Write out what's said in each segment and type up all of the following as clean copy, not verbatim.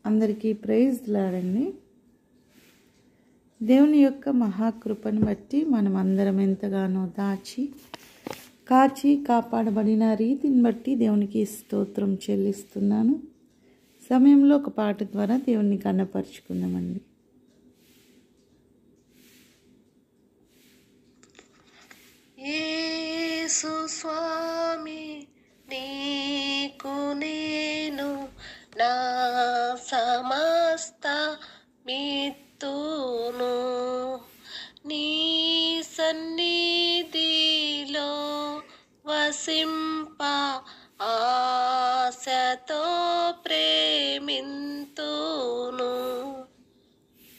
అందరికీ ప్రైజ్ లాడండి. దేవుని యొక్క మహాకృపను బట్టి మనం అందరం ఎంతగానో కాచి కాపాడబడిన రీతిని బట్టి దేవునికి స్తోత్రం చెల్లిస్తున్నాను. సమయంలో ఒక పాట ద్వారా దేవుని కనపరుచుకుందామండి. యేసు స్వామి నీకు నేను నా సమస్త మిత్తును, నీ సన్నిధిలో వసింప ఆశతో ప్రేమింతును.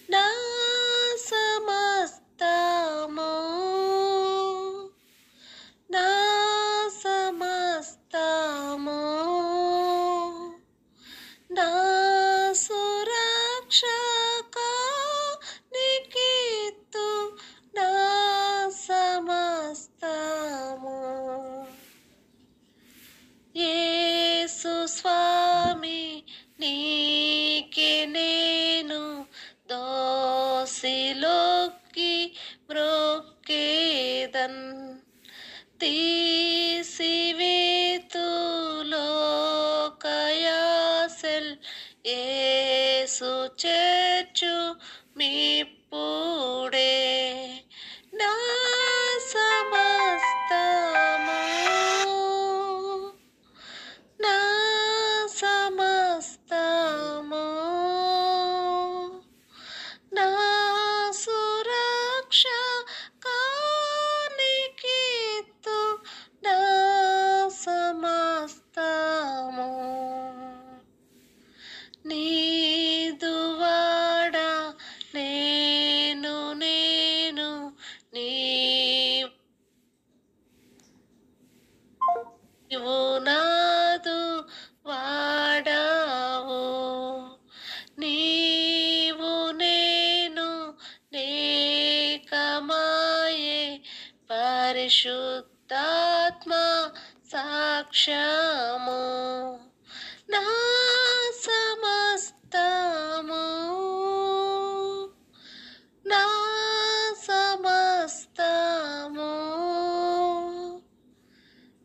నా సమస్తము నా సమస్తము నా సురక్షక నీకిత్తు నా సమస్తము. యేసు స్వామి నీకే నేను దోసిలోకి మ్రొక్కేదన్, తీసివేతులోకయాసెల్ యేసు చేర్చు మీప్పుడే. నా సమస్తము నా సమస్తము నా సురక్షక నీకిత్తు నా సమస్తము. నీదువాడ నేను నీవు నాదు వాడావు, నీవు నేను నేకమాయే పరిశుద్ధాత్మ సాక్ష్యము. నా సమస్తము నా సమస్తము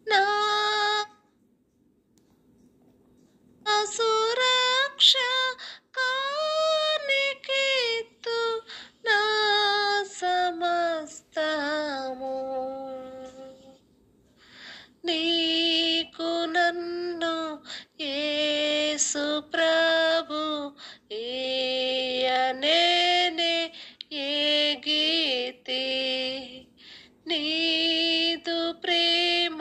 నా సురక్షక నీకిత్తు నా సమస్తము. నీకు నన్ను యేసు ప్రభు ఈయనేనే ఏగితి, నీదు ప్రేమ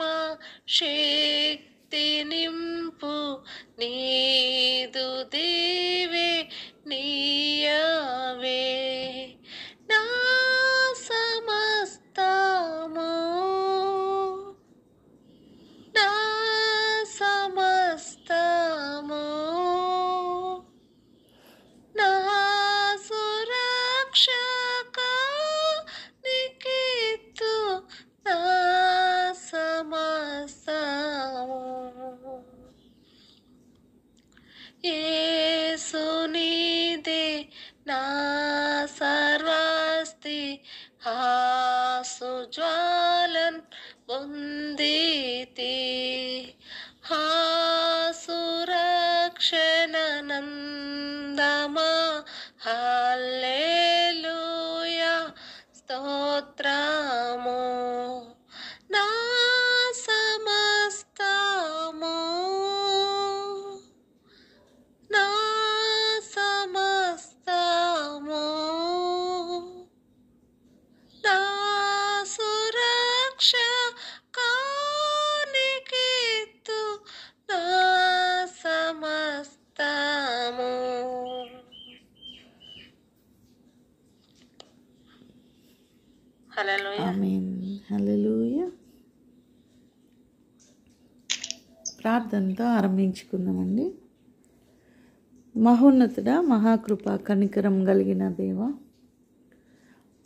శక్తి నింపు నీదు దివే నీయవే. నా సమస్తము నా సమస్తము నా సురక్షక నీకిత్తు నా సమస్తము. యేసు నీదే నా సర్వస్తి, హాసుజ్వాలన్ పొందితి, హాసురక్షణనందమా హల్లెలూయా స్తోత్రము. నా సమస్తము నా సమస్తము నా సురక్షక నీకిత్తు నా సమస్తము. హల్లెలూయా. ఆమేన్. హల్లెలూయా. ప్రార్థనతో ఆరంభించుకుందామండి. మహోన్నతుడా, మహాకృప కనికరం కలిగిన దేవా,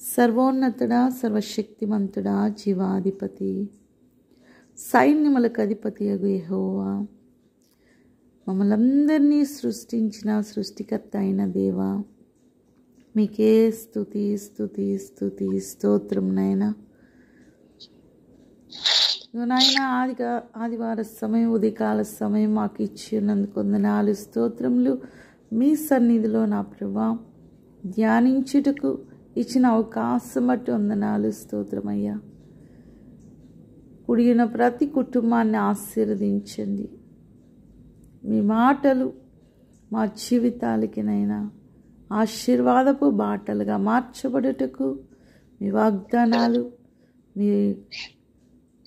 సర్వోన్నతుడా, సర్వశక్తిమంతుడా, జీవాధిపతి, సైన్యములకు అధిపతి యెహోవా, మమ్మల్ని అందరినీ సృష్టించిన సృష్టికర్త అయిన దేవా, మీకే స్తుతి స్తుతి స్తుతి స్తోత్రం నాయనా. నాయన ఆదివార సమయం, ఉదయకాల సమయం మాకు ఇచ్చి ఉన్నందుకు వందనాలు, స్తోత్రములు. మీ సన్నిధిలో నా ప్రభా ధ్యానించుటకు ఇచ్చిన అవకాశం బట్టి వందనాలు, స్తోత్రమయ్యా. కూడిన ప్రతి కుటుంబాన్ని ఆశీర్వదించండి. మీ మాటలు మా జీవితాలకినైనా ఆశీర్వాదపు బాటలుగా మార్చబడుటకు, మీ వాగ్దానాలు, మీ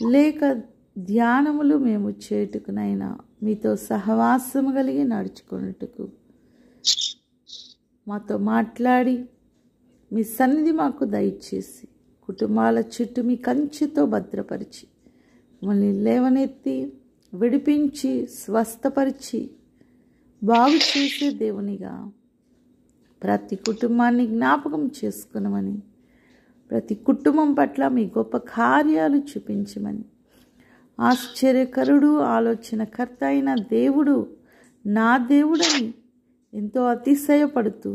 లేక ధ్యానములు మేము చేటుకునైనా మీతో సహవాసము కలిగి నడుచుకున్నట్టుకు మాతో మాట్లాడి మీ సన్నిధి మాకు దయచేసి కుటుంబాల చుట్టూ మీ కంచెతో భద్రపరిచి మమ్మల్ని లేవనెత్తి విడిపించి స్వస్థపరిచి బాగు చేసే దేవునిగా ప్రతి కుటుంబాన్ని జ్ఞాపకం చేసుకున్నామని, ప్రతి కుటుంబం పట్ల మీ గొప్ప కార్యాలు చూపించమని, ఆశ్చర్యకరుడు ఆలోచనకర్త అయిన దేవుడు నా దేవుడని ఎంతో అతిశయపడుతూ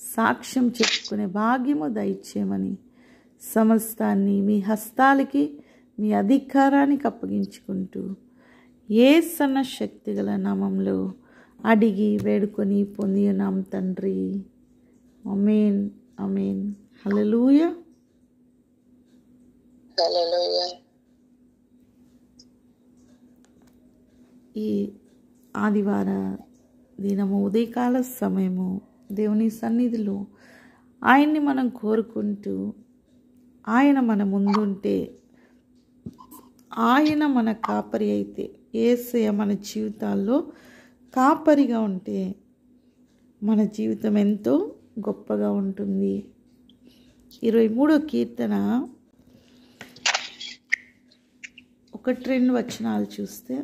సాక్ష్యం చెప్పుకునే భాగ్యము దయచేయమని, సమస్తాన్ని మీ హస్తాలకి మీ అధికారానికి అప్పగించుకుంటూ యేసన్న శక్తిగల నామంలో అడిగి వేడుకొని పొంది ఉన్నాం తండ్రి. ఆమేన్ ఆమేన్. హల్లెలూయా. ఈ ఆదివార దినము ఉదయకాల సమయము దేవుని సన్నిధిలో ఆయన్ని మనం కోరుకుంటూ, ఆయన మన ముందుంటే, ఆయన మన కాపరి అయితే, యేసయ్య మన జీవితాల్లో కాపరిగా ఉంటే మన జీవితం ఎంతో గొప్పగా ఉంటుంది. 23వ కీర్తన 1-2 వచనాలు చూస్తే,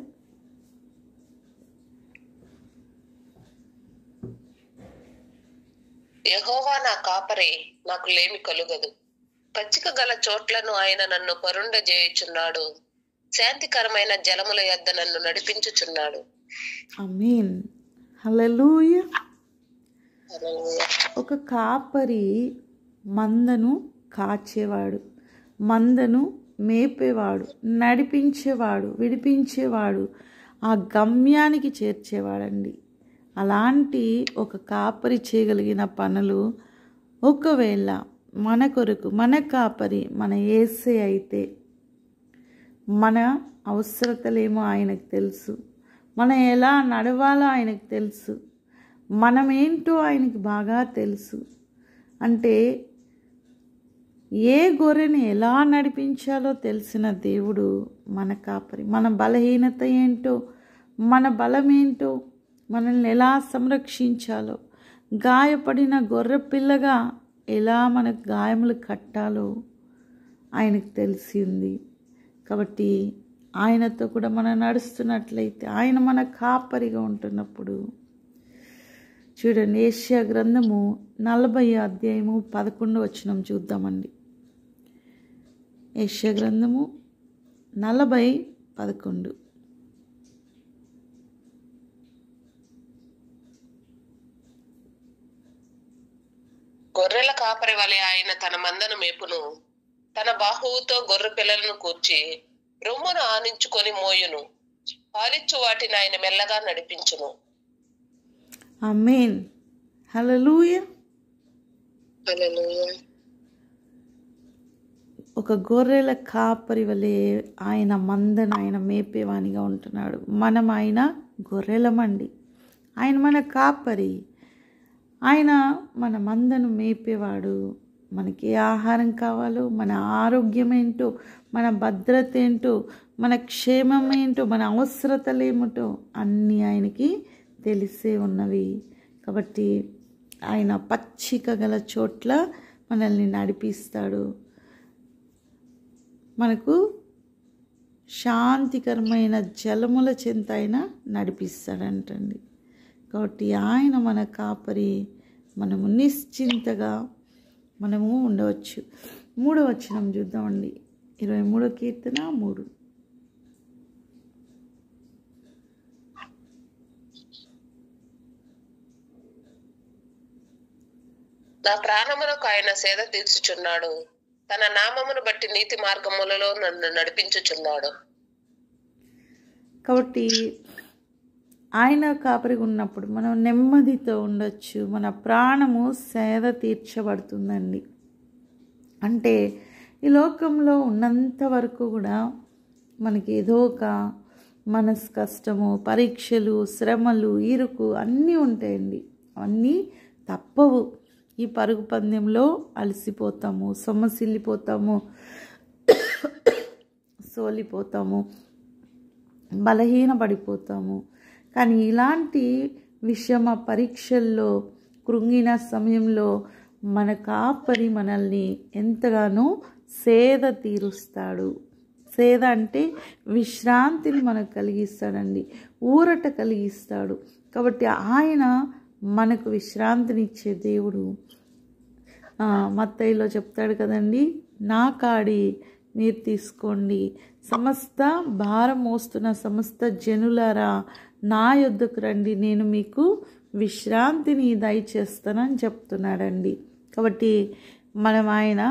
యెహోవా నా కాపరి, నాకు లేమి కలుగదు. పచ్చిక గల చోట్లను ఆయన నన్ను పరుండజేయుచున్నాడు. శాంతికరమైన జలముల యొద్ద నన్ను నడిపించుచున్నాడు. ఆమేన్. హల్లెలూయా. ఒక కాపరి మందను కాచేవాడు, మందను మేపేవాడు, నడిపించేవాడు, విడిపించేవాడు, ఆ గమ్యానికి చేర్చేవాడండి. అలాంటి ఒక కాపరి చేయగలిగిన పనులు ఒకవేళ మన కొరకు మన కాపరి మన యేసే అయితే, మన అవసరతలేమో ఆయనకు తెలుసు, మనం ఎలా నడవాలో ఆయనకు తెలుసు, మనమేంటో ఆయనకి బాగా తెలుసు. అంటే ఏ గొర్రెని ఎలా నడిపించాలో తెలిసిన దేవుడు మన కాపరి. మన బలహీనత ఏంటో, మన బలమేంటో, మనల్ని ఎలా సంరక్షించాలో, గాయపడిన గొర్రె పిల్లగా ఎలా మనకు గాయములు కట్టాలో ఆయనకు తెలిసి ఉంది. కాబట్టి ఆయనతో కూడా మనం నడుస్తున్నట్లయితే, ఆయన మన కాపరిగా ఉంటున్నప్పుడు, చూడండి యెషయా గ్రంథము 40 వచనం చూద్దామండి. యెషయా గ్రంథము 40:11. గొర్రెల కాపరి వలె ఆయన తన మందను మేపును. తన బాహువుతో గొర్రె పిల్లలను కూర్చి రొమ్మును ఆనించుకొని మోయును. పాలిచ్చు వాటిని ఆయన మెల్లగా నడిపించును. ఆమేన్. హల్లెలూయా. హల్లెలూయా. ఒక గొర్రెల కాపరి వలె ఆయన మందను ఆయన మేపేవానిగా ఉంటున్నాడు. మనం ఆయన గొర్రెలమండి, ఆయన మన కాపరి, ఆయన మన మందను మేపేవాడు. మనకి ఏ ఆహారం కావాలో, మన ఆరోగ్యం ఏంటో, మన భద్రత ఏంటో, మన క్షేమం ఏంటో, మన అవసరతలు ఏమిటో అన్నీ ఆయనకి తెలిసే ఉన్నవి. కాబట్టి ఆయన పచ్చిక గల చోట్ల మనల్ని నడిపిస్తాడు, మనకు శాంతికరమైన జలముల చెంత ఆయన నడిపిస్తాడంటండి. కాబట్టి ఆయన మన కాపరి, మనము నిశ్చింతగా మనము ఉండవచ్చు. 3వ వచనం చూద్దామండి. 23వ కీర్తన 3. నా ప్రాణమునకు ఆయన సేద తీర్చుచున్నాడు. తన నామమును బట్టి నీతి మార్గములలో నన్ను నడిపించుచున్నాడు. కాబట్టి ఆయన కాపరిగా ఉన్నప్పుడు మనం నెమ్మదితో ఉండొచ్చు. మన ప్రాణము సేద తీర్చబడుతుందండి. అంటే ఈ లోకంలో ఉన్నంత వరకు కూడా మనకి ఏదో ఒక మనసు కష్టము, పరీక్షలు, శ్రమలు, ఇరుకు అన్నీ ఉంటాయండి. అన్నీ తప్పవు. ఈ పరుగు పందెంలో అలసిపోతాము, సొమ్మసిల్లిపోతాము, సోలిపోతాము, బలహీనపడిపోతాము. కానీ ఇలాంటి విషమ పరీక్షల్లో కృంగిన సమయంలో మన కాపరి మనల్ని ఎంతగానో సేద తీరుస్తాడు. సేద అంటే విశ్రాంతిని మనకు కలిగిస్తాడండి, ఊరట కలిగిస్తాడు. కాబట్టి ఆయన మనకు విశ్రాంతినిచ్చే దేవుడు. మత్తయిలో చెప్తాడు కదండి, నా కాడి మీరు తీసుకోండి, సమస్త భారం మోస్తున్న సమస్త జనులారా నా యొద్దకు రండి, నేను మీకు విశ్రాంతిని దయచేస్తానని చెప్తున్నాడండి. కాబట్టి మనం ఆయన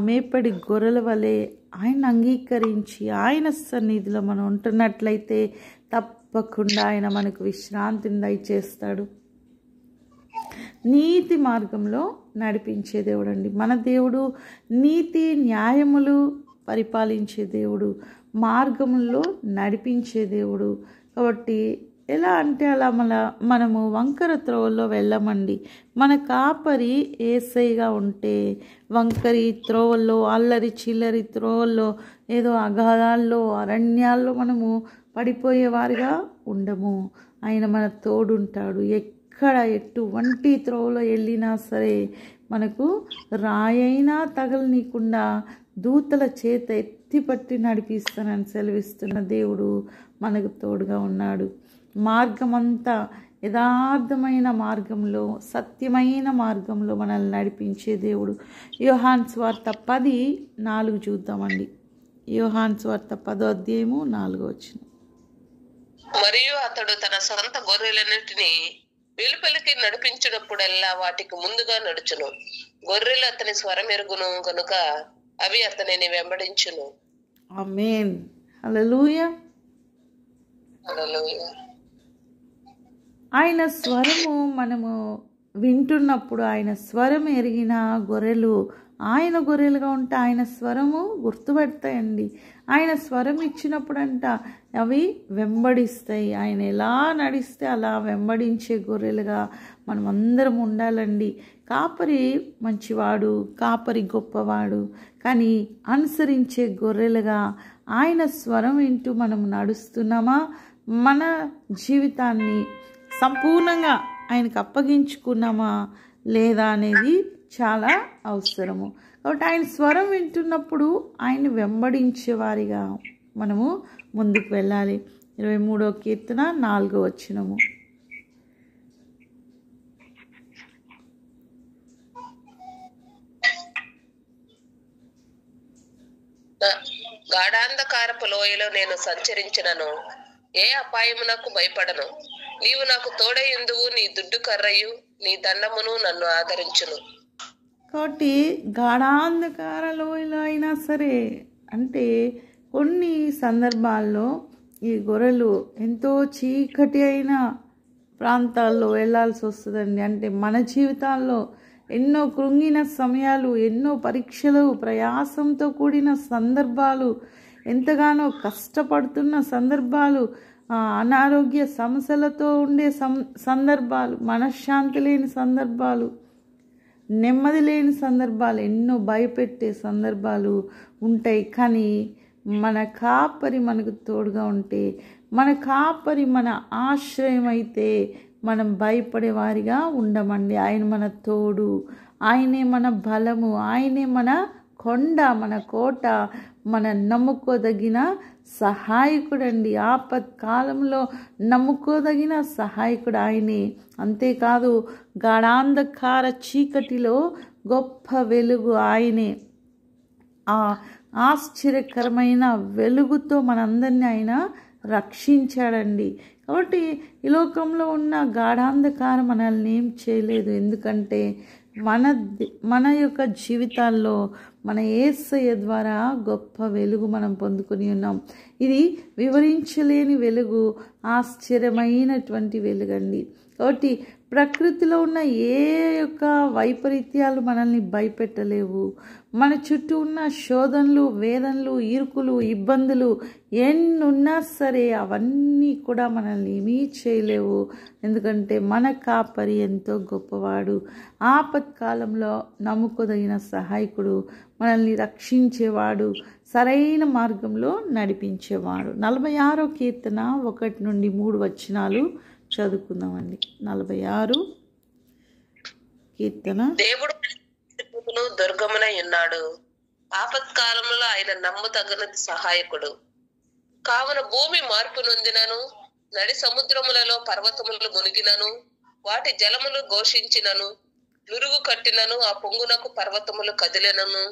మేపడి గొర్రెల వలె ఆయన అంగీకరించి ఆయన సన్నిధిలో మనం ఉంటున్నట్లయితే తప్పకుండా ఆయన మనకు విశ్రాంతిని దయచేస్తాడు. నీతి మార్గంలో నడిపించే దేవుడు అండి మన దేవుడు. నీతి న్యాయములు పరిపాలించే దేవుడు, మార్గంలో నడిపించే దేవుడు. కాబట్టి ఎలా అంటే అలా మనము వంకర త్రోవల్లో వెళ్ళమండి. మన కాపరి ఏసైగా ఉంటే వంకరి త్రోవల్లో, అల్లరి చిల్లరి త్రోవల్లో, ఏదో అగాధాల్లో, అరణ్యాల్లో మనము పడిపోయేవారుగా ఉండము. ఆయన మన తోడుంటాడు. ఎక్కడ ఎటువంటి త్రోవలో వెళ్ళినా సరే మనకు రాయైనా తగలనీయకుండా దూతల చేత ఎత్తిపట్టి నడిపిస్తానని సెలవిస్తున్న దేవుడు మనకు తోడుగా ఉన్నాడు. మార్గమంతా యథార్థమైన మార్గంలో, సత్యమైన మార్గంలో మనల్ని నడిపించే దేవుడు. యోహాను సువార్త 10:4 చూద్దామండి. యోహాను సువార్త 10:4. మరియు అతడు తన సొంత గొర్రెలన్నిటినీ వెలుపలికి నడిపించినప్పుడల్లా వాటికి ముందుగా నడుచును. గొర్రెలు అతని స్వరం ఎరుగును గనుక అవి అతనిని వెంబడించును. ఆమేన్. హల్లెలూయా. హల్లెలూయా. ఆయన స్వరము మనము వింటున్నప్పుడు, ఆయన స్వరం ఎరిగిన గొర్రెలు ఆయన గొర్రెలుగా ఉంటే ఆయన స్వరము గుర్తుపెడతాయండి. ఆయన స్వరం ఇచ్చినప్పుడంట అవి వెంబడిస్తాయి. ఆయన ఎలా నడిస్తే అలా వెంబడించే గొర్రెలుగా మనం అందరం ఉండాలండి. కాపరి మంచివాడు, కాపరి గొప్పవాడు. కానీ అనుసరించే గొర్రెలుగా ఆయన స్వరం వింటూ మనం నడుస్తున్నామా, మన జీవితాన్ని సంపూర్ణంగా ఆయనకు అప్పగించుకున్నామా లేదా అనేది చాలా అవసరము. కాబట్టి ఆయన స్వరం వింటున్నప్పుడు ఆయన వెంబడించే వారిగా మనము ముందుకు వెళ్ళాలి. 23వ కీర్తన 4వ వచనము. గాఢాంధకారపు లోయలో నేను సంచరించినను ఏ అపాయమునకు భయపడను. నీవు నాకు తోడయుందువు, నీ దుడ్డు కర్రయు నీ దండమును నన్ను ఆదరించును. కాబట్టి గాఢాంధకార లోయలో అయినా సరే, అంటే కొన్ని సందర్భాల్లో ఈ గొర్రెలు ఎంతో చీకటి అయిన ప్రాంతాల్లో వెళ్ళాల్సి వస్తుందండి. అంటే మన జీవితాల్లో ఎన్నో కృంగిన సమయాలు, ఎన్నో పరీక్షలు, ప్రయాసంతో కూడిన సందర్భాలు, ఎంతగానో కష్టపడుతున్న సందర్భాలు, అనారోగ్య సమస్యలతో ఉండే సందర్భాలు, మనశ్శాంతి లేని సందర్భాలు, నెమ్మది లేని సందర్భాలు, ఎన్నో భయపెట్టే సందర్భాలు ఉంటాయి. కానీ మన కాపరి మనకు తోడుగా ఉంటే, మన కాపరి మన ఆశ్రయం అయితే మనం భయపడే వారిగా ఉండమండి. ఆయన మన తోడు, ఆయనే మన బలము, ఆయనే మన కొండ, మన కోట, మన నమ్ముకోదగిన సహాయకుడండి. ఆపత్కాలంలో నమ్ముకోదగిన సహాయకుడు ఆయనే. అంతేకాదు గాఢాంధకార చీకటిలో గొప్ప వెలుగు ఆయనే. ఆ ఆశ్చర్యకరమైన వెలుగుతో మనందరినీ ఆయన రక్షించాడండి. కాబట్టి ఈ లోకంలో ఉన్న గాఢాంధకారం మనల్ని ఏం చేయలేదు. ఎందుకంటే మన యొక్క జీవితాల్లో మన యేసయ్య ద్వారా గొప్ప వెలుగు మనం పొందుకొని ఉన్నాం. ఇది వివరించలేని వెలుగు, ఆశ్చర్యమైనటువంటి వెలుగండి. కాబట్టి ప్రకృతిలో ఉన్న ఏ యొక్క వైపరీత్యాలు మనల్ని భయపెట్టలేవు. మన చుట్టూ ఉన్న శోధనలు, వేదనలు, ఇరుకులు, ఇబ్బందులు ఎన్నున్నా సరే అవన్నీ కూడా మనల్ని ఏమీ చేయలేవు. ఎందుకంటే మన కాపరి ఎంతో గొప్పవాడు, ఆపత్కాలంలో నమ్ముకోదగిన సహాయకుడు, మనల్ని రక్షించేవాడు, సరైన మార్గంలో నడిపించేవాడు. 46వ కీర్తన 1 నుండి 3 వచనాలు చదువుకుందామండి. 46 కీర్తన. దేవుడు దుర్గమునై ఉన్నాడు, ఆపత్కాలంలో ఆయన నమ్మతగినది సహాయకుడు. కావున భూమి మార్పు నొందినను, నడి సముద్రములలో పర్వతములు మునిగినను, వాటి జలములు ఘోషించినను, నురుగు కట్టినను, ఆ పొంగునకు పర్వతములు కదిలినను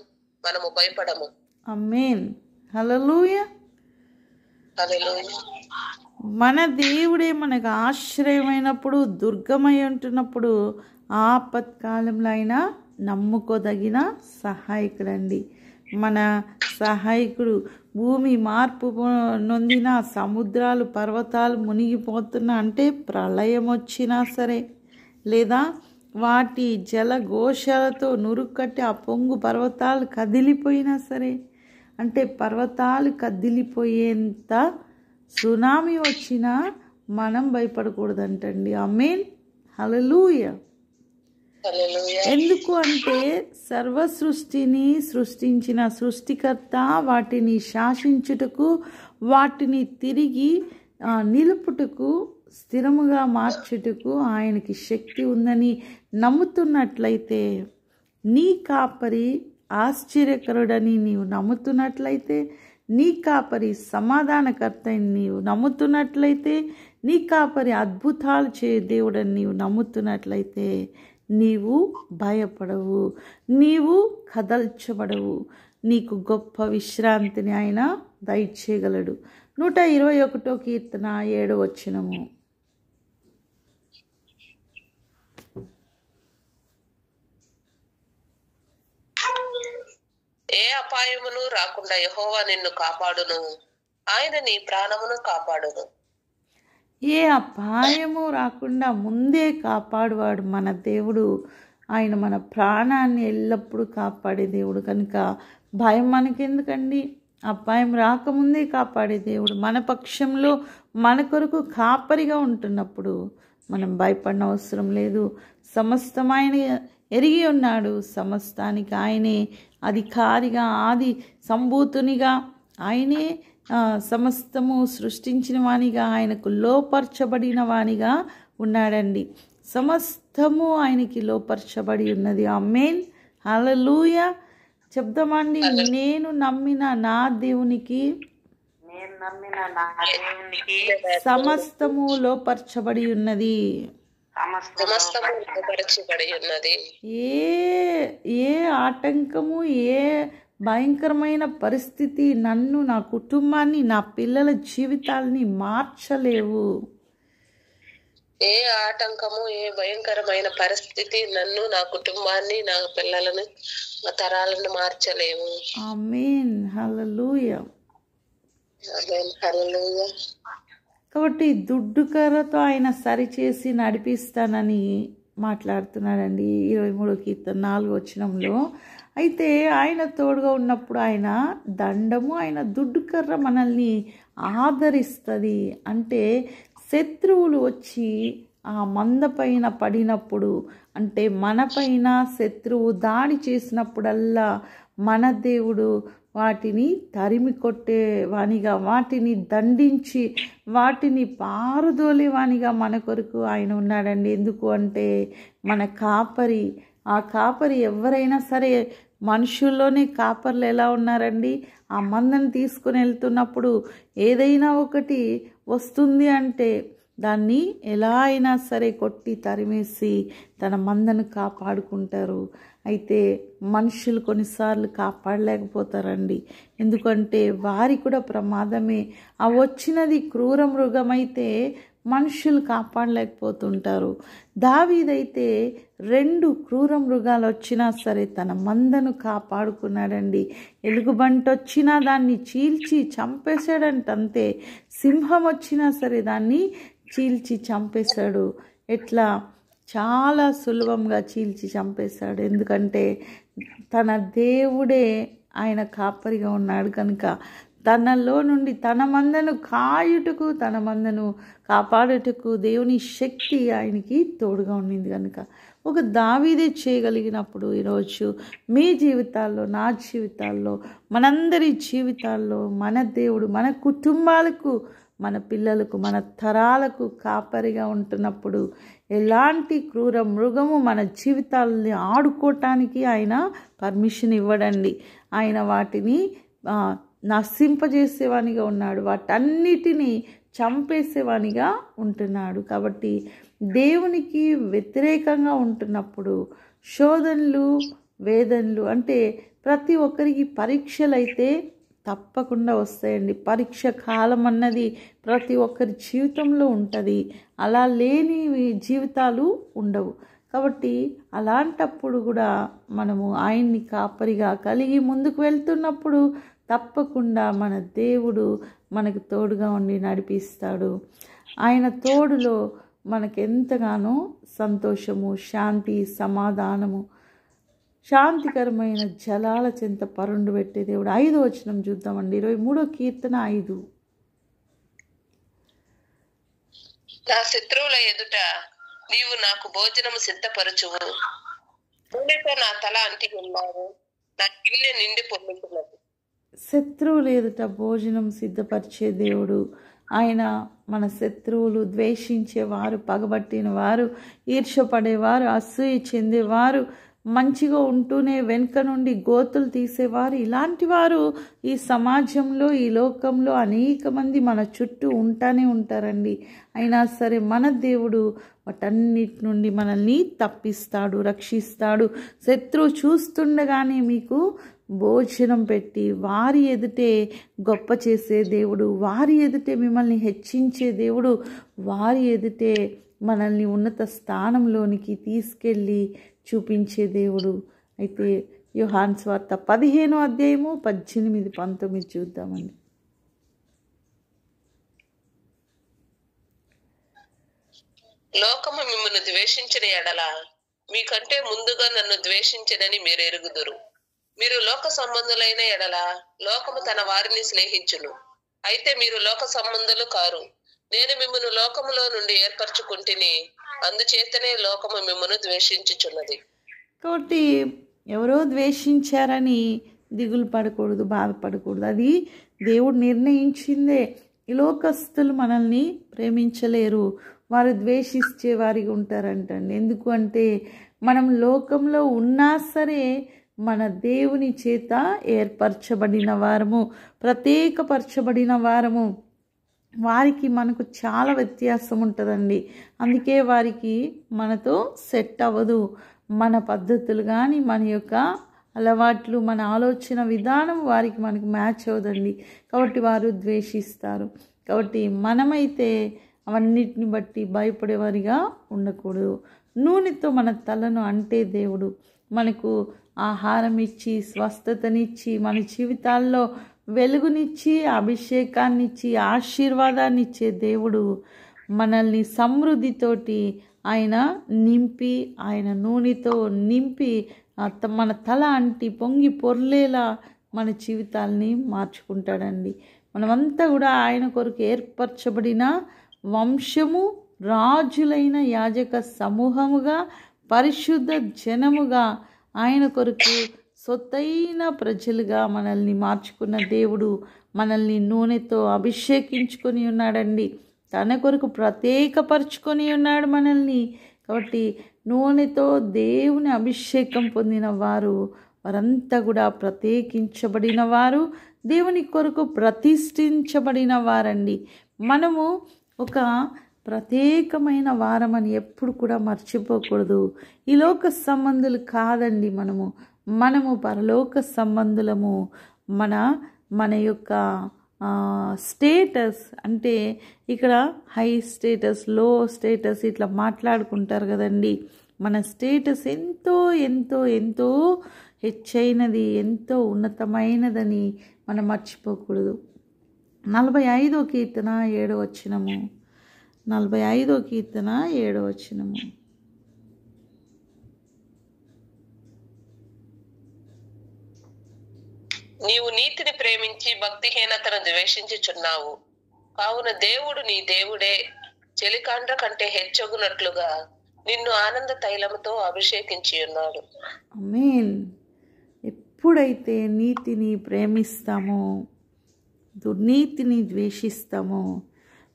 మనము భయపడము. ఆమేన్. హల్లెలూయా. హల్లెలూయా. మన దేవుడే మనకు ఆశ్రయమైనప్పుడు, దుర్గమై ఉంటున్నప్పుడు, ఆపత్కాలంలో అయినా నమ్ముకోదగిన సహాయకుడండి. మన సహాయకుడు. భూమి మార్పు నొందిన, సముద్రాలు పర్వతాలు మునిగిపోతున్నా అంటే ప్రళయం వచ్చినా సరే, లేదా వాటి జలఘోషాలతో నురుక్కట్టి ఆ పొంగు పర్వతాలు కదిలిపోయినా సరే, అంటే పర్వతాలు కదిలిపోయేంత సునామీ వచ్చినా మనం భయపడకూడదంటండి. ఆమేన్. హల్లెలూయా. ఎందుకు అంటే సర్వ సృష్టిని సృష్టించిన సృష్టికర్త వాటిని శాసించుటకు, వాటిని తిరిగి నిలుపుటకు, స్థిరముగా మార్చుటకు ఆయనకి శక్తి ఉందని నమ్ముతున్నట్లయితే, నీ కాపరి ఆశ్చర్యకరుడని నీవు నమ్ముతున్నట్లయితే, నీ కాపరి సమాధానకర్త అని నీవు నమ్ముతున్నట్లయితే, నీ కాపరి అద్భుతాలు చేయ దేవుడని నీవు నమ్ముతున్నట్లయితే, నీవు భయపడవు, నీవు కదల్చబడవు. నీకు గొప్ప విశ్రాంతిని ఆయన దయచేయగలడు. 121వ కీర్తన 7వ వచనము. ఏ అపాయమును రాకుండా యెహోవా నిన్ను కాపాడును, ఆయన నీ ప్రాణమును కాపాడును. ఏ అపాయము రాకుండా ముందే కాపాడువాడు మన దేవుడు. ఆయన మన ప్రాణాన్ని ఎల్లప్పుడూ కాపాడే దేవుడు కనుక భయం మనకెందుకండి? అపాయం రాకముందే కాపాడే దేవుడు మన పక్షంలో మన కొరకు కాపరిగా ఉంటున్నప్పుడు మనం భయపడిన అవసరం లేదు. సమస్తం ఆయన ఎరిగి ఉన్నాడు. సమస్తానికి ఆయనే అధికారిగా, ఆది సంభూతునిగా, ఆయనే సమస్తము సృష్టించిన వానిగా, ఆయనకు లోపరచబడిన వానిగా ఉన్నాడండి. సమస్తము ఆయనకి లోపరచబడి ఉన్నది. ఆమేన్. హల్లెలూయా. చెప్దామండి. నేను నమ్మిన నా దేవునికి సమస్తము లోపరచబడి ఉన్నది. ఏ ఆటంకము, ఏ భయంకరమైన పరిస్థితి నన్ను, నా కుటుంబాన్ని, నా పిల్లల జీవితాలని మార్చలేవు. ఏ ఆటంకము, ఏ భయంకరమైన పరిస్థితి నన్ను, నా కుటుంబాన్ని, నా పిల్లలను, నా తరాలను మార్చలేవు. ఆమేన్. హల్లెలూయా. ఆమేన్. హల్లెలూయా. కాబట్టి దుడ్డు కర్రతో ఆయన సరిచేసి నడిపిస్తానని మాట్లాడుతున్నాడండి 23వ కీర్తన 4వ వచనంలో. అయితే ఆయన తోడుగా ఉన్నప్పుడు ఆయన దండము, ఆయన దుడ్డు కర్ర మనల్ని ఆదరిస్తుంది. అంటే శత్రువులు వచ్చి ఆ మంద పైన పడినప్పుడు, అంటే మన పైన శత్రువు దాడి చేసినప్పుడల్లా మన దేవుడు వాటిని తరిమి కొట్టేవానిగా, వాటిని దండించి వాటిని పారదోలేవానిగా మన కొరకు ఆయన ఉన్నాడండి. ఎందుకు అంటే మన కాపరి. ఆ కాపరి ఎవరైనా సరే, మనుషుల్లోనే కాపర్లు ఎలా ఉన్నారండి? ఆ మందను తీసుకుని వెళ్తున్నప్పుడు ఏదైనా ఒకటి వస్తుంది అంటే దాన్ని ఎలా అయినా సరే కొట్టి తరిమేసి తన మందను కాపాడుకుంటారు. అయితే మనుషులు కొన్నిసార్లు కాపాడలేకపోతారండి. ఎందుకంటే వారి కూడా ప్రమాదమే. ఆ వచ్చినది క్రూర మృగమైతే మనుషులు కాపాడలేకపోతుంటారు. దావీదైతే 2 క్రూర మృగాలు వచ్చినా సరే తన మందను కాపాడుకున్నాడండి. ఎలుగుబంటి వచ్చినా దాన్ని చీల్చి చంపేశాడంట, అంతే. సింహం వచ్చినా సరే దాన్ని చీల్చి చంపేశాడు. ఎట్లా? చాలా సులభంగా చీల్చి చంపేశాడు. ఎందుకంటే తన దేవుడే ఆయన కాపరిగా ఉన్నాడు కనుక, తనలో నుండి తన మందను కాయుటకు, తన మందను కాపాడుటకు దేవుని శక్తి ఆయనకి తోడుగా ఉండింది కనుక ఒక దావీదే చేయగలిగినప్పుడు ఈరోజు మీ జీవితాల్లో, నా జీవితాల్లో, మనందరి జీవితాల్లో మన దేవుడు మన కుటుంబాలకు, మన పిల్లలకు, మన తరాలకు కాపరిగా ఉంటున్నప్పుడు ఎలాంటి క్రూర మృగము మన జీవితాలని ఆడుకోవటానికి ఆయన పర్మిషన్ ఇవ్వడండి. ఆయన వాటిని నశింపజేసేవానిగా ఉన్నాడు, వాటన్నిటినీ చంపేసేవానిగా ఉంటున్నాడు. కాబట్టి దేవునికి వ్యతిరేకంగా ఉంటున్నప్పుడు శోధనలు, వేదనలు అంటే ప్రతి ఒక్కరికి పరీక్షలు అయితే తప్పకుండా వస్తాయండి. పరీక్ష కాలం అన్నది ప్రతి ఒక్కరి జీవితంలో ఉంటుంది. అలా లేని జీవితాలు ఉండవు. కాబట్టి అలాంటప్పుడు కూడా మనము ఆయన్ని కాపరిగా కలిగి ముందుకు వెళ్తున్నప్పుడు తప్పకుండా మన దేవుడు మనకు తోడుగా ఉండి నడిపిస్తాడు. ఆయన తోడులో మనకెంతగానో సంతోషము, శాంతి, సమాధానము, శాంతికరమైన జలాల చెంత పరుండు పెట్టే దేవుడు. 5వ వచనం చూద్దామండి. 23వ కీర్తన 5. నా శత్రువుల ఎదుట నీవు నాకు భోజనము సిద్ధపరచువు, నూనెతో నా తల అంటికి ఉన్నావు, నా గిన్నె నిండి పొందుతున్నది. శత్రువులు ఎదుట భోజనం సిద్ధపరిచే దేవుడు ఆయన. మన శత్రువులు, ద్వేషించేవారు, పగబట్టిన వారు, ఈర్ష్యపడేవారు, అసూయ చెందేవారు, మంచిగా ఉంటూనే వెనుక నుండి గోతులు తీసేవారు, ఇలాంటి వారు ఈ సమాజంలో, ఈ లోకంలో అనేక మంది మన చుట్టూ ఉంటానే ఉంటారండి. అయినా సరే మన దేవుడు వాటన్నిటి నుండి మనల్ని తప్పిస్తాడు, రక్షిస్తాడు. శత్రువు చూస్తుండగానే మీకు భోజనం పెట్టి వారి ఎదుటే గొప్ప చేసే దేవుడు, వారి ఎదుటే మిమ్మల్ని హెచ్చించే దేవుడు, వారి ఎదుటే మనల్ని ఉన్నత స్థానంలోనికి తీసుకెళ్ళి చూపించే దేవుడు. అయితే యోహాను సువార్త 15వ అధ్యాయము 18, 19 చూద్దామండి. లోకము మిమ్మల్ని ద్వేషించిన ఎడల మీకంటే ముందుగా నన్ను ద్వేషించనని మీరు ఎరుగుదురు. మీరు లోక సంబంధులైన ఎడల లోకము తన వారిని స్నేహించును. అయితే మీరు లోక సంబంధులు కారు, నేను మిమ్మల్ని లోకములో నుండి ఏర్పరచుకుంటుని, అందుచేతనే లోకము మిమ్మల్ని ద్వేషించుచున్నది. కాబట్టి ఎవరో ద్వేషించారని దిగులు పడకూడదు, బాధపడకూడదు. అది దేవుడు నిర్ణయించిందే. ఈ లోకస్తులు మనల్ని ప్రేమించలేరు, వారు ద్వేషించే వారిగా ఉంటారంటండి. ఎందుకు అంటే మనం లోకంలో ఉన్నా సరే మన దేవుని చేత ఏర్పరచబడిన వారము, ప్రత్యేకపరచబడిన వారము. వారికి మనకు చాలా వ్యత్యాసం ఉంటుందండి. అందుకే వారికి మనతో సెట్ అవ్వదు. మన పద్ధతులు కానీ, మన యొక్క అలవాట్లు, మన ఆలోచన విధానం వారికి మనకు మ్యాచ్ అవ్వదండి. కాబట్టి వారు ద్వేషిస్తారు. కాబట్టి మనమైతే అవన్నిటిని బట్టి భయపడేవారిగా ఉండకూడదు. నూనెతో మన తలను అంటే దేవుడు మనకు ఆహారం ఇచ్చి, స్వస్థతనిచ్చి, మన జీవితాల్లో వెలుగునిచ్చి, అభిషేకాన్నిచ్చి, ఆశీర్వాదాన్ని ఇచ్చే దేవుడు మనల్ని సమృద్ధితోటి ఆయన నింపి, ఆయన నూనెతో నింపి మన తల అంటి పొంగి పొర్లేలా మన జీవితాలని మార్చుకుంటాడండి. మనమంతా కూడా ఆయన కొరకు ఏర్పరచబడిన వంశము, రాజులైన యాజక సమూహముగా, పరిశుద్ధ జనముగా, ఆయన కొరకు సొత్తైన ప్రజలుగా మనల్ని మార్చుకున్న దేవుడు మనల్ని నూనెతో అభిషేకించుకొని ఉన్నాడండి. తన కొరకు ప్రత్యేకపరుచుకొని ఉన్నాడు మనల్ని. కాబట్టి నూనెతో దేవుని అభిషేకం పొందిన వారంతా కూడా ప్రత్యేకించబడిన వారు, దేవుని కొరకు ప్రతిష్ఠించబడిన వారండి. మనము ఒక ప్రత్యేకమైన వారమని ఎప్పుడు కూడా మర్చిపోకూడదు. ఈ లోక సంబంధులు కాదండి. మనము పరలోక సంబంధులము. మన యొక్క స్టేటస్ అంటే ఇక్కడ హై స్టేటస్, లో స్టేటస్ ఇట్లా మాట్లాడుకుంటారు కదండి. మన స్టేటస్ ఎంతో ఎంతో ఎంతో హెచ్చైనది, ఎంతో ఉన్నతమైనదని మనం మర్చిపోకూడదు. 45వ కీర్తన 7వ వచనము. 45వ కీర్తన 7వ వచనము. నీవు నీతిని ప్రేమించి భక్తిహీనతను ద్వేషించుచున్నావు. కావున దేవుడు నీ దేవుడే చెలికాండ్ర కంటే హెచ్చగునట్లుగా నిన్ను ఆనంద తైలముతో అభిషేకించి ఉన్నాడు. ఆమేన్. ఎప్పుడైతే నీతిని ప్రేమిస్తామో, దుర్నీతిని ద్వేషిస్తామో,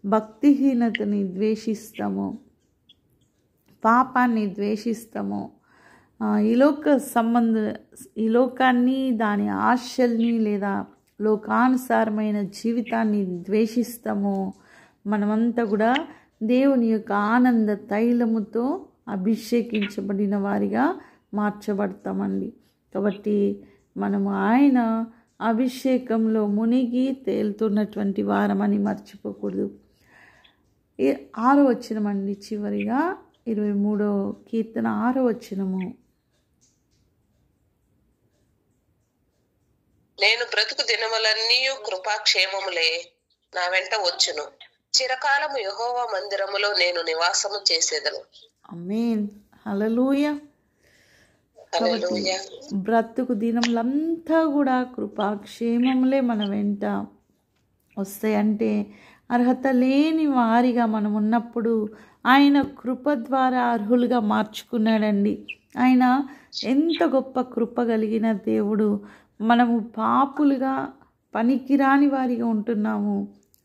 భక్తిహీనతని ద్వేషిస్తామో, పాపాన్ని ద్వేషిస్తామో, ఈ లోకాన్ని, దాని ఆశల్ని లేదా లోకానుసారమైన జీవితాన్ని ద్వేషిస్తామో, మనమంతా కూడా దేవుని యొక్క ఆనంద తైలముతో అభిషేకించబడిన వారిగా మార్చబడతామండి. కాబట్టి మనము ఆయన అభిషేకంలో మునిగి తేలుతున్నటువంటి వారమని మర్చిపోకూడదు. 6వ వచనం అండి, చివరిగా 23వ కీర్తన 6వ వచనము. నేను బ్రతుకు దినములన్నీ కృపాక్షేమములే నా వెంట వచ్చును. చిరకాలము యెహోవా మందిరములో నేను నివాసము చేసేదను. ఆమేన్. హల్లెలూయా. కాబట్టి బ్రతుకు దినములంతా కూడా కృపాక్షేమములే మన వెంట వస్తాయంటే, అర్హత లేని వారిగా మనం ఉన్నప్పుడు ఆయన కృప ద్వారా అర్హులుగా మార్చుకున్నాడండి. ఆయన ఎంత గొప్ప కృప కలిగిన దేవుడు. మనము పాపులుగా పనికిరాని వారిగా ఉంటున్నాము,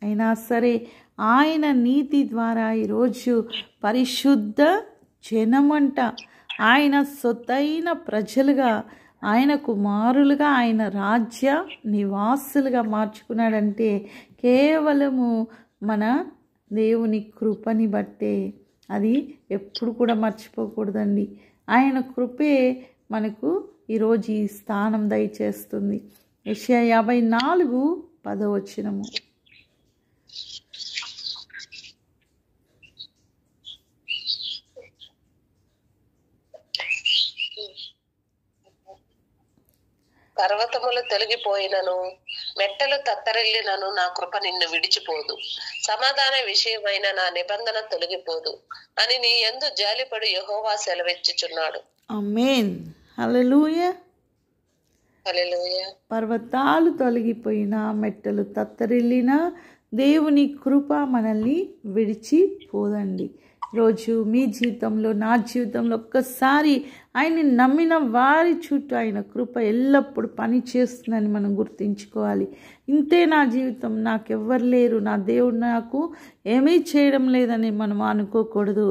అయినా సరే ఆయన నీతి ద్వారా ఈరోజు పరిశుద్ధ జనమంట, ఆయన సొత్తైన ప్రజలుగా, ఆయన కుమారులుగా, ఆయన రాజ్య నివాసులుగా మార్చుకున్నాడంటే కేవలము మన దేవుని కృపని బట్టే. అది ఎప్పుడు కూడా మర్చిపోకూడదండి. ఆయన కృపే మనకు ఈరోజు ఈ స్థానం దయచేస్తుంది. యెషయా 54:10 వచనము. పర్వతములు తొలగిపోయినను, మెట్టలు తత్తరెళ్ళినను నా కృప నిన్ను విడిచిపోదు. సమాధాన విషయమైన నా నిబంధన తొలగిపోదు అని నీ యందు జాలిపడు యెహోవా సెలవిచ్చుచున్నాడు. ఆమేన్. హల్లెలూయా. హల్లెలూయా. పర్వతాలు తొలగిపోయినా, మెట్టలు తత్తరిల్లినా దేవుని కృప మనల్ని విడిచిపోదండి. రోజు మీ జీవితంలో, నా జీవితంలో ఒక్కసారి ఆయన్ని నమ్మిన వారి చుట్టూ ఆయన కృప ఎల్లప్పుడూ పని చేస్తుందని మనం గుర్తుంచుకోవాలి. ఇంతే నా జీవితం, నాకెవ్వరు లేరు, నా దేవుడు నాకు ఏమీ చేయడం లేదని మనం అనుకోకూడదు.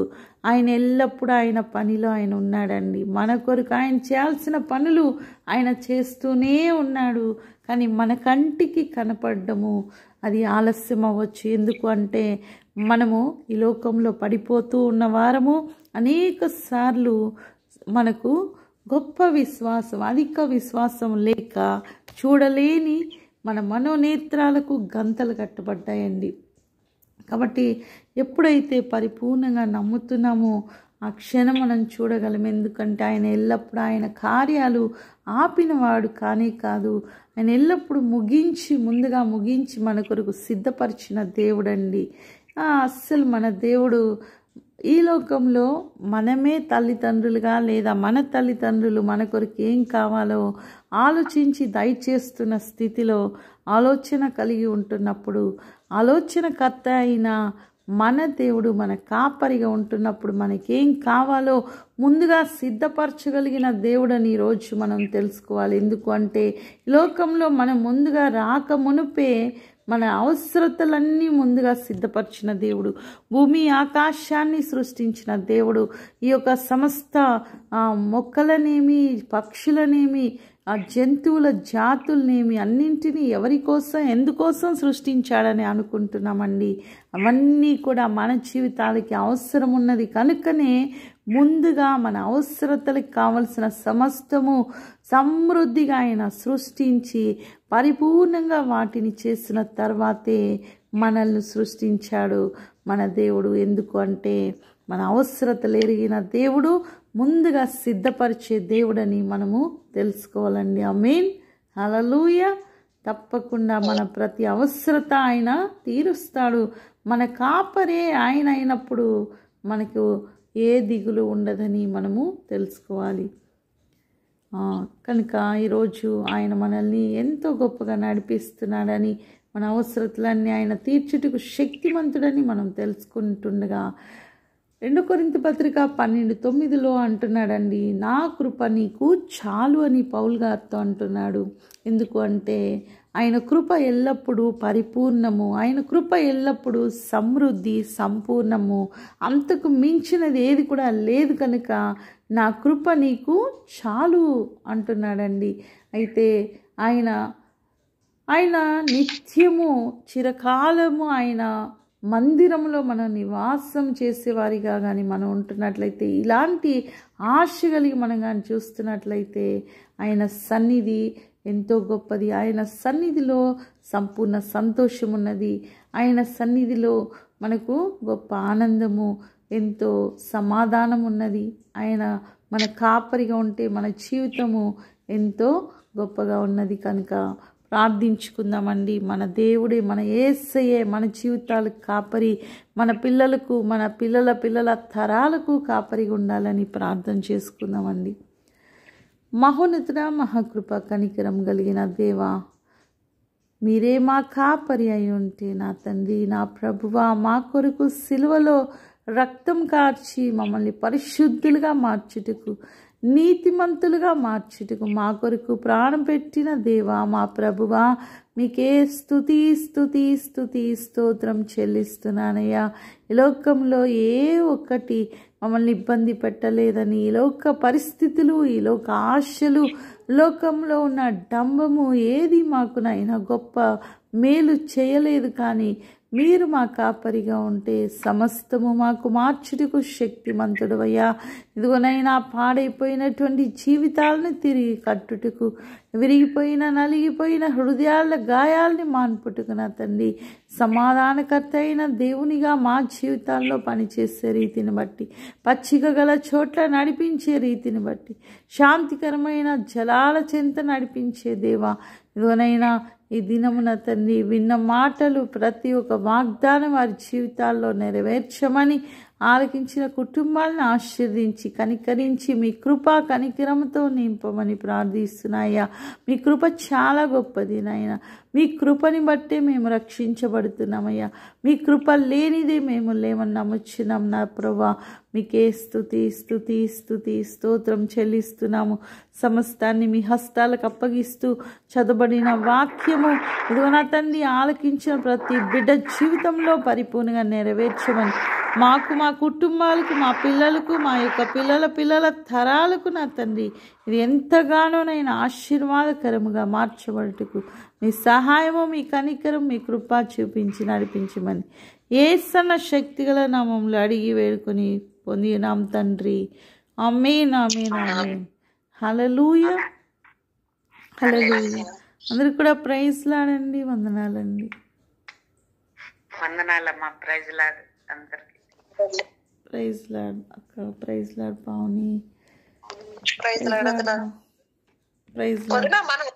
ఆయన ఎల్లప్పుడూ ఆయన పనిలో ఆయన ఉన్నాడండి. మన కొరకు ఆయన చేయాల్సిన పనులు ఆయన చేస్తూనే ఉన్నాడు. కానీ మన కంటికి కనపడము అది ఆలస్యం అవ్వచ్చు. ఎందుకు అంటే మనము ఈ లోకంలో పడిపోతూ ఉన్న వారము. అనేక సార్లు మనకు గొప్ప విశ్వాసం, అధిక విశ్వాసం లేక చూడలేని మన మనోనేత్రాలకు గంతలు కట్టబడ్డాయండి. కాబట్టి ఎప్పుడైతే పరిపూర్ణంగా నమ్ముతున్నామో ఆ క్షణం మనం చూడగలం. ఎందుకంటే ఆయన ఎల్లప్పుడూ ఆయన కార్యాలు ఆపినవాడు కానే కాదు, ఆయన ఎల్లప్పుడూ ముందుగా ముగించి మన కొరకు సిద్ధపరిచిన దేవుడండి. అస్సలు మన దేవుడు ఈ లోకంలో మనమే తల్లిదండ్రులుగా లేదా మన తల్లిదండ్రులు మన కొరకు ఏం కావాలో ఆలోచించి దయచేస్తున్న స్థితిలో ఆలోచన కలిగి ఉంటున్నప్పుడు, ఆలోచనకర్త అయిన మన దేవుడు మన కాపరిగా ఉంటున్నప్పుడు మనకేం కావాలో ముందుగా సిద్ధపరచగలిగిన దేవుడని ఈరోజు మనం తెలుసుకోవాలి. ఎందుకు అంటే ఈ లోకంలో మనం ముందుగా రాక మునుపే మన అవసరతలన్నీ ముందుగా సిద్ధపరిచిన దేవుడు, భూమి ఆకాశాన్ని సృష్టించిన దేవుడు, ఈ యొక్క సమస్త మొక్కలనేమి, పక్షులనేమి, ఆ జంతువుల జాతులనేమి అన్నింటినీ ఎవరి కోసం, ఎందుకోసం సృష్టించాడని అనుకుంటున్నామండి. అవన్నీ కూడా మన జీవితాలకి అవసరం ఉన్నది కనుకనే ముందుగా మన అవసరతలకు కావలసిన సమస్తము సమృద్ధిగా ఆయన సృష్టించి పరిపూర్ణంగా వాటిని చేసిన తర్వాతే మనల్ని సృష్టించాడు మన దేవుడు. ఎందుకు అంటే మన అవసరతలు ఎరిగిన దేవుడు ముందుగా సిద్ధపరిచే దేవుడని మనము తెలుసుకోవాలండి. ఆమేన్, హల్లెలూయా. తప్పకుండా మన ప్రతి అవసరత ఆయన తీరుస్తాడు. మన కాపరే ఆయన అయినప్పుడు మనకు ఏ దిగులు ఉండదని మనము తెలుసుకోవాలి. కనుక ఈరోజు ఆయన మనల్ని ఎంతో గొప్పగా నడిపిస్తున్నాడని, మన అవసరతలన్నీ ఆయన తీర్చుటకు శక్తిమంతుడని మనం తెలుసుకుంటుండగా 2 కొరింథీ పత్రిక 12:9 అంటున్నాడండి, నా కృప నీకు చాలు అని పౌలు గారితో అంటున్నాడు. ఎందుకు అంటే ఆయన కృప ఎల్లప్పుడూ పరిపూర్ణము, ఆయన కృప ఎల్లప్పుడూ సమృద్ధి సంపూర్ణము, అంతకు మించినది ఏది కూడా లేదు. కనుక నా కృప నీకు చాలు అంటున్నాడండి. అయితే ఆయన నిత్యము చిరకాలము ఆయన మందిరంలో మనం నివాసం చేసేవారిగా కానీ మనం ఉంటున్నట్లయితే, ఇలాంటి ఆశ కలిగి మనం కానీ చూస్తున్నట్లయితే ఆయన సన్నిధి ఎంతో గొప్పది. ఆయన సన్నిధిలో సంపూర్ణ సంతోషం ఉన్నది. ఆయన సన్నిధిలో మనకు గొప్ప ఆనందము, ఎంతో సమాధానం ఉన్నది. ఆయన మన కాపరిగా ఉంటే మన జీవితము ఎంతో గొప్పగా ఉన్నది. కనుక ప్రార్థించుకుందామండి. మన దేవుడే, మన యేసయ్యే మన జీవితాలకు కాపరి, మన పిల్లలకు, మన పిల్లల తరాలకు కాపరిగా ఉండాలని ప్రార్థన చేసుకుందామండి. మహోన్నతుడ, మహాకృప కనికరం కలిగిన దేవా, మీరే మా కాపరి అయి ఉంటే నా తండ్రి, నా ప్రభువా, మా కొరకు సిలువలో రక్తం కార్చి మమ్మల్ని పరిశుద్ధులుగా మార్చుటకు, నీతిమంతులుగా మార్చుటకు మా కొరకు ప్రాణం పెట్టిన దేవా, మా ప్రభువా, మీకే స్తుతి స్తుతి స్తుతి స్తోత్రం చెల్లిస్తున్నానయ్యా. ఈ లోకంలో ఏ ఒక్కటి మమ్మల్ని ఇబ్బంది పెట్టలేదని, ఈ లోక పరిస్థితులు, ఈ లోక ఆశలు, లోకంలో ఉన్న డంబము ఏది మాకునైనా గొప్ప మేలు చేయలేదు. కానీ మీరు మా కాపరిగా ఉంటే సమస్తము మాకు మార్చుటకు శక్తిమంతుడవయ్యా. ఇదిగోనైనా పాడైపోయినటువంటి జీవితాలను తిరిగి కట్టుటకు, విరిగిపోయిన నలిగిపోయిన హృదయాల గాయాలని మాన్పుటకు నా తండ్రి, సమాధానకర్త అయిన దేవునిగా మా జీవితాల్లో పనిచేసే రీతిని బట్టి, పచ్చిక గల చోట్ల నడిపించే రీతిని బట్టి, శాంతికరమైన జలాల చెంత నడిపించే దేవా, ఇదిగోనైనా ఈ దినమున తండ్రి విన్న మాటలు ప్రతి ఒక్క వాగ్దానం వారి జీవితాల్లో నెరవేర్చమని, ఆలకించిన కుటుంబాలను ఆశీర్వదించి కనికరించి మీ కృపా కనికరంతో నింపమని ప్రార్థిస్తున్నాయ్యా. మీ కృప చాలా గొప్పది నాయన. మీ కృపని బట్టే మేము రక్షించబడుతున్నామయ్యా. మీ కృప లేనిదే మేము లేమని నమ్ముచున్నాం నా ప్రభువా. మీకే స్తుతి స్తుతి స్తుతి స్తోత్రం చెల్లిస్తున్నాము. సమస్తాన్ని మీ హస్తాలకు అప్పగిస్తూ చదవబడిన వాక్యము ఇదిగో నా తండ్రి, ఆలకించిన ప్రతి బిడ్డ జీవితంలో పరిపూర్ణంగా నెరవేర్చమని, మాకు, మా కుటుంబాలకు, మా పిల్లలకు, మా యొక్క పిల్లల తరాలకు నా తండ్రి ఇది ఎంతగానోనైనా ఆశీర్వాదకరముగా మార్చబడుటకు మీ సహాయము, మీ కనికరం, మీ కృప చూపించి నడిపించమని యేసన్న శక్తిగల నామములో అడిగి వేడుకొని పొందినాం తండ్రి. ఆమేన్, ఆమేన్, ఆమేన్. హల్లెలూయా, హల్లెలూయా. అందరికి కూడా ప్రైజ్ లాడండి. వందనాలండి. వందనాలమ్మా. ప్రైజ్ లాడ్ అందరికి. ప్రైజ్ లాడ్ అక్క, praise Lord Pavani, praise Lord. Praise Lord. మనం